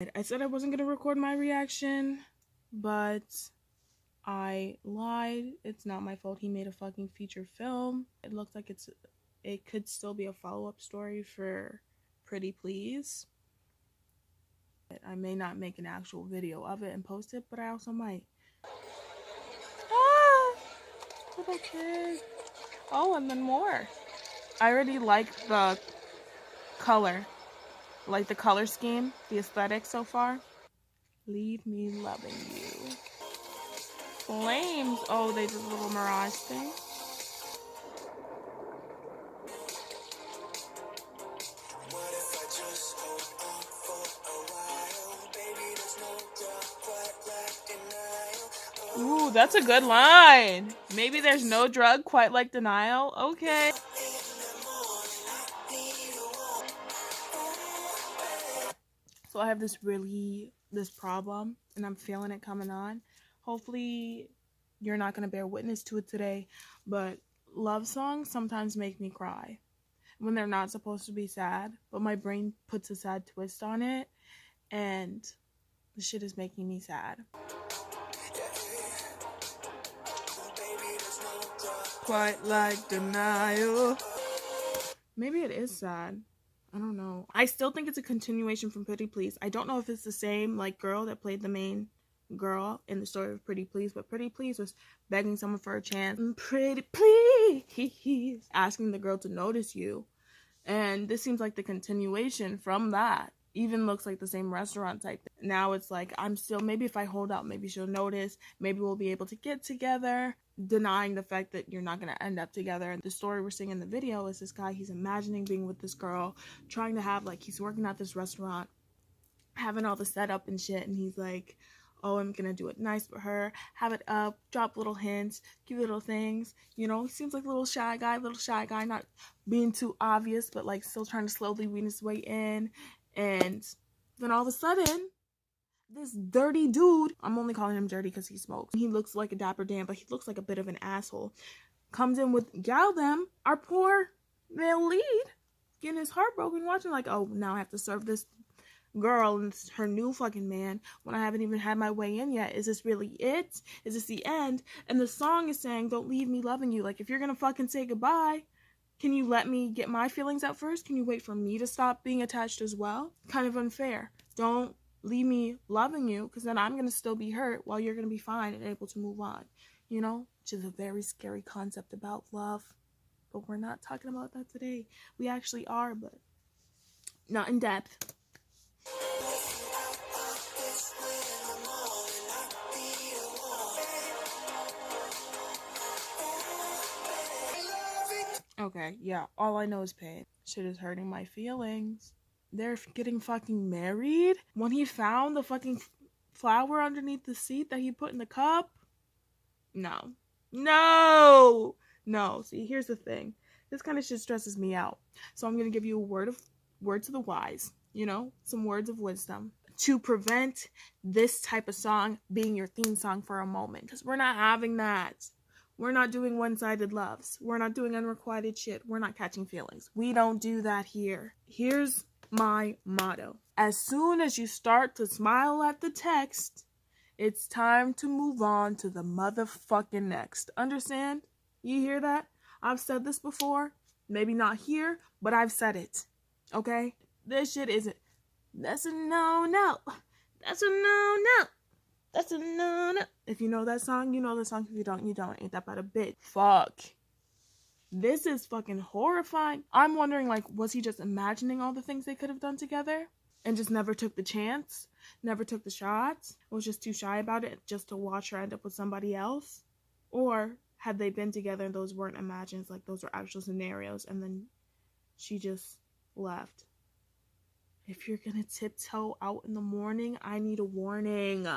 I said I wasn't going to record my reaction, but I lied. It's not my fault he made a fucking feature film. It looks like it could still be a follow-up story for Pretty Please. I may not make an actual video of it and post it, but I also might. Ah! Little kid. Oh, and then more. I already like the color. Like the color scheme, the aesthetic so far. Leave me loving you. Flames. Oh, they did a little mirage thing. Ooh, that's a good line. Maybe there's no drug quite like denial. Okay. So I have this problem, and I'm feeling it coming on. Hopefully you're not going to bear witness to it today, but love songs sometimes make me cry when they're not supposed to be sad, but my brain puts a sad twist on it, and the shit is making me sad. Quite like denial. Maybe it is sad. I don't know. I still think it's a continuation from Pretty Please. I don't know if it's the same like girl that played the main girl in the story of Pretty Please, but Pretty Please was begging someone for a chance. Pretty please, asking the girl to notice you. And this seems like the continuation from that. Even looks like the same restaurant type thing. Now it's like, I'm still, maybe if I hold out, maybe she'll notice. Maybe we'll be able to get together. Denying the fact that you're not going to end up together. And the story we're seeing in the video is this guy, he's imagining being with this girl, trying to have, like, he's working at this restaurant, having all the setup and shit, and he's like, oh, I'm gonna do it nice for her, have it up, drop little hints, cute little things, you know. He seems like a little shy guy, not being too obvious, but like still trying to slowly wean his way in. And then all of a sudden, this dirty dude, I'm only calling him dirty because he smokes, he looks like a dapper Dan, but he looks like a bit of an asshole, comes in with gal them, our poor male lead, getting his heart broken, watching like, oh, now I have to serve this girl and her new fucking man when I haven't even had my way in yet. Is this really it? Is this the end? And the song is saying, don't leave me loving you. Like, if you're gonna fucking say goodbye, can you let me get my feelings out first? Can you wait for me to stop being attached as well? Kind of unfair. Don't leave me loving you, because then I'm gonna still be hurt while you're gonna be fine and able to move on, you know? Which is a very scary concept about love, but we're not talking about that today. We actually are, but not in depth. Okay, yeah, all I know is pain. Shit is hurting my feelings. They're getting fucking married? When he found the fucking flower underneath the seat that he put in the cup? No. No! No. See, here's the thing. This kind of shit stresses me out. So I'm gonna give you a word to the wise, you know? Some words of wisdom to prevent this type of song being your theme song for a moment. Because we're not having that. We're not doing one-sided loves. We're not doing unrequited shit. We're not catching feelings. We don't do that here. Here's my motto. As soon as you start to smile at the text, it's time to move on to the motherfucking next. Understand? You hear that? I've said this before. Maybe not here, but I've said it. Okay? This shit isn't. That's a no-no. That's a no-no. That's a no-no. If you know that song, you know the song. If you don't, you don't. Ain't that about a bitch? Fuck. This is fucking horrifying. I'm wondering, like, was he just imagining all the things they could have done together and just never took the chance? Never took the shots? Was just too shy about it just to watch her end up with somebody else? Or had they been together and those weren't imagines, like those were actual scenarios, and then she just left? If you're gonna tiptoe out in the morning, I need a warning.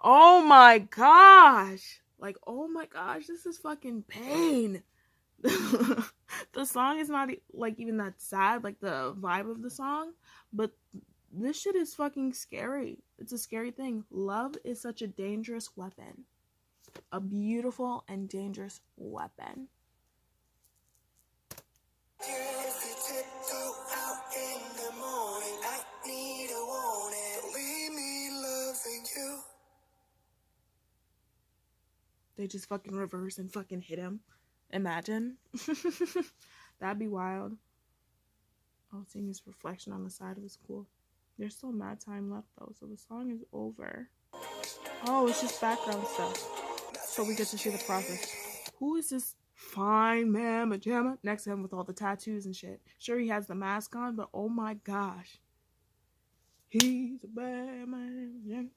Oh my gosh. Like, oh my gosh, this is fucking pain. The song is not like even that sad, like the vibe of the song, but this shit is fucking scary. It's a scary thing. Love is such a dangerous weapon. A beautiful and dangerous weapon. They just fucking reverse and fucking hit him. Imagine. That'd be wild. Oh, seeing his reflection on the side was cool. There's still mad time left though, so the song is over. Oh, it's just background stuff. So we get to see the process. Who is this fine mamma jamma next to him with all the tattoos and shit? Sure, he has the mask on, but oh my gosh. He's a bad man.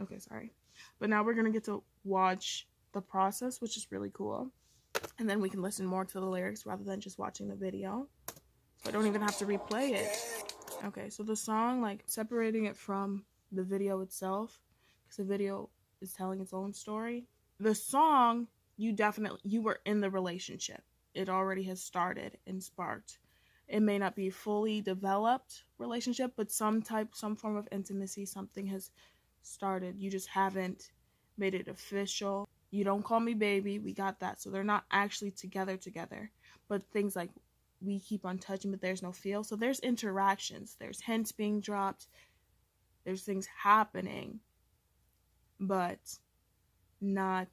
Okay, sorry. But now we're gonna get to watch the process, which is really cool. And then we can listen more to the lyrics rather than just watching the video. So I don't even have to replay it. Okay, so the song, like, separating it from the video itself, because the video is telling its own story. The song, you were in the relationship. It already has started and sparked. It may not be fully developed relationship, but some form of intimacy, something has started. You just haven't made it official. You don't call me baby, we got that. So they're not actually together, but things like we keep on touching, but there's no feel. So there's interactions, there's hints being dropped, there's things happening, but not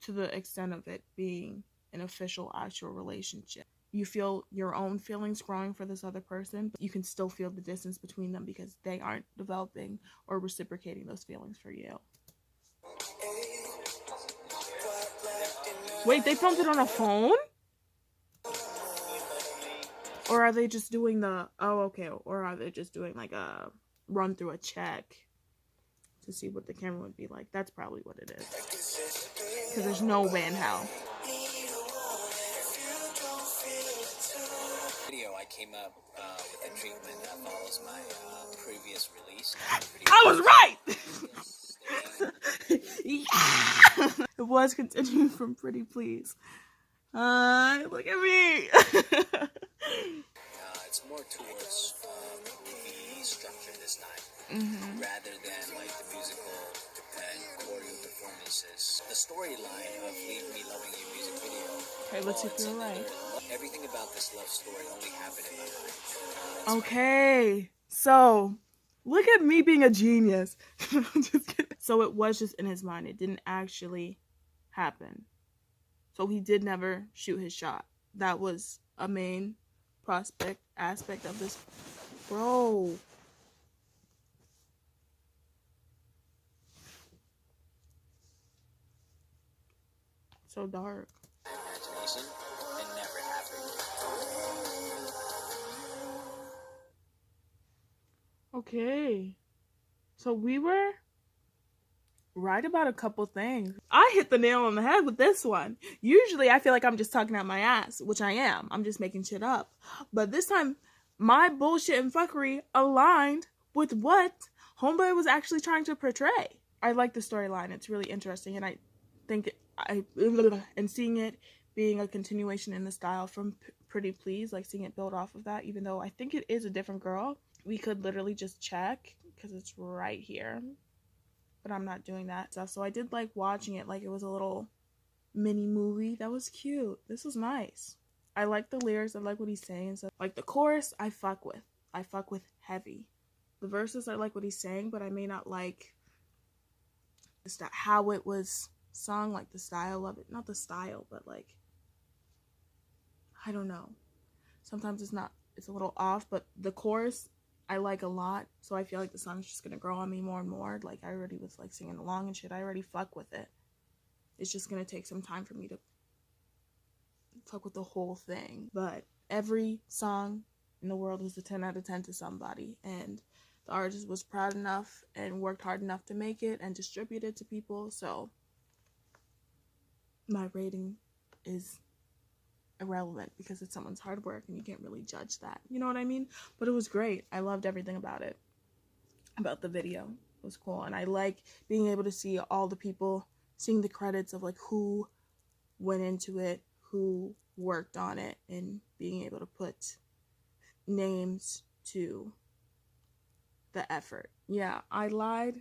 to the extent of it being an official, actual relationship. You feel your own feelings growing for this other person, but you can still feel the distance between them because they aren't developing or reciprocating those feelings for you. Wait, they filmed it on a phone? Or are they just doing the, oh, okay, or are they just doing like a run through a check to see what the camera would be like? That's probably what it is. Because there's no way in hell. I came up with a treatment that follows my previous release. I was right! Yeah! It was continuing from Pretty Please. Look at me! It's more towards movie structure this time, rather than like the musical and choreo performances. The storyline of Leave Me Loving You music video. Okay, let's see if you're right. Everything about this love story only happened in my mind. Okay, so look at me being a genius. Just kidding. So it was just in his mind. It didn't actually happen. So he did never shoot his shot. That was a main aspect of this. Bro. So dark. Imagination, it never happened. Okay. So we were right about a couple things. I hit the nail on the head with this one. Usually I feel like I'm just talking out my ass, which I am. I'm just making shit up. But this time, my bullshit and fuckery aligned with what Homeboy was actually trying to portray. I like the storyline. It's really interesting, and I think and seeing it being a continuation in the style from Pretty Please, like seeing it build off of that, even though I think it is a different girl. We could literally just check because it's right here, but I'm not doing that stuff. So I did like watching it like it was a little mini movie. That was cute. This was nice. I like the lyrics. I like what he's saying. So like the chorus, I fuck with heavy. The verses, I like what he's saying, but I may not like how it was sung, like the style of it. Not the style, but like, I don't know. Sometimes it's a little off, but the chorus I like a lot. So I feel like the song's just gonna grow on me more and more. Like I already was like singing along and shit. I already fuck with it. It's just gonna take some time for me to fuck with the whole thing. But every song in the world is a 10 out of 10 to somebody, and the artist was proud enough and worked hard enough to make it and distribute it to people. So my rating is irrelevant because it's someone's hard work and you can't really judge that. You know what I mean? But it was great. I loved everything about it. About the video. It was cool. And I like being able to see all the people, seeing the credits of like who went into it, who worked on it, and being able to put names to the effort. Yeah, I lied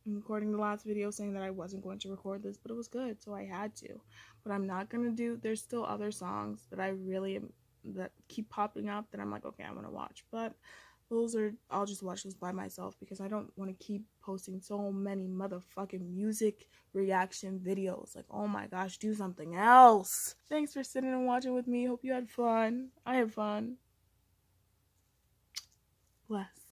in recording the last video saying that I wasn't going to record this, but it was good, so I had to. But I'm not gonna do, there's still other songs that I really that keep popping up that I'm like, okay, I'm gonna watch. But I'll just watch those by myself because I don't want to keep posting so many motherfucking music reaction videos. Like, oh my gosh, do something else. Thanks for sitting and watching with me. Hope you had fun. I had fun. Bless.